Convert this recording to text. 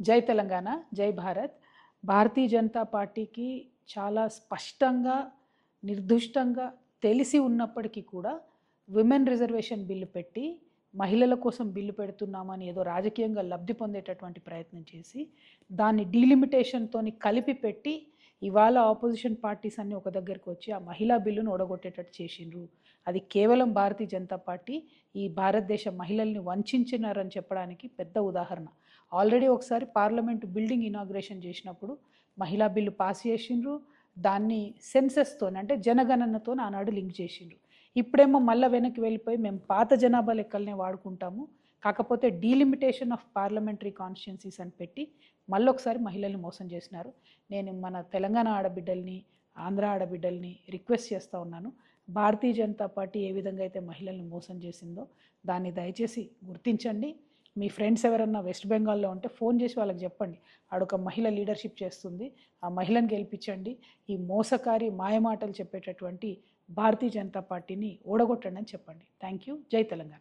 జై తెలంగాణ, జై భారత్. భారతీయ జనతా పార్టీకి చాలా స్పష్టంగా, నిర్దుష్టంగా తెలిసి ఉన్నప్పటికీ కూడా విమెన్ రిజర్వేషన్ బిల్లు పెట్టి, మహిళల కోసం బిల్లు పెడుతున్నామని ఏదో రాజకీయంగా లబ్ధి పొందేటటువంటి ప్రయత్నం చేసి, దాన్ని డీలిమిటేషన్‌తోని కలిపి పెట్టి, ఇవాళ ఆపోజిషన్ పార్టీస్ అన్నీ ఒక దగ్గరికి వచ్చి ఆ మహిళా బిల్లును ఓడగొట్టేటట్టు చేసిండ్రు. అది కేవలం భారతీయ జనతా పార్టీ ఈ భారతదేశ మహిళల్ని వంచినారని చెప్పడానికి పెద్ద ఉదాహరణ. ఆల్రెడీ ఒకసారి పార్లమెంటు బిల్డింగ్ ఇనాగ్రేషన్ చేసినప్పుడు మహిళా బిల్లు పాస్ చేసిండ్రు. దాన్ని సెన్సెస్‌తోని అంటే జనగణనతోని ఆనాడు లింక్ చేసిండ్రు. ఇప్పుడేమో మళ్ళా వెనక్కి వెళ్ళిపోయి మేము పాత జనాభా లెక్కలనే వాడుకుంటాము. కాకపోతే డీలిమిటేషన్ ఆఫ్ పార్లమెంటరీ కాన్స్టిట్యుయెన్సీస్ అని పెట్టి మళ్ళొకసారి మహిళల్ని మోసం చేసినారు. నేను మన తెలంగాణ ఆడబిడ్డల్ని, ఆంధ్ర ఆడబిడ్డల్ని రిక్వెస్ట్ చేస్తూ ఉన్నాను. భారతీయ జనతా పార్టీ ఏ విధంగా అయితే మహిళల్ని మోసం చేసిందో దాన్ని దయచేసి గుర్తించండి. మీ ఫ్రెండ్స్ ఎవరన్నా వెస్ట్ బెంగాల్లో ఉంటే ఫోన్ చేసి వాళ్ళకి చెప్పండి. ఆడొక మహిళ లీడర్షిప్ చేస్తుంది, ఆ మహిళను గెలిపించండి. ఈ మోసకారి మాయమాటలు చెప్పేటటువంటి భారతీయ జనతా పార్టీని ఓడగొట్టండి అని చెప్పండి. Thank you. జై తెలంగాణ.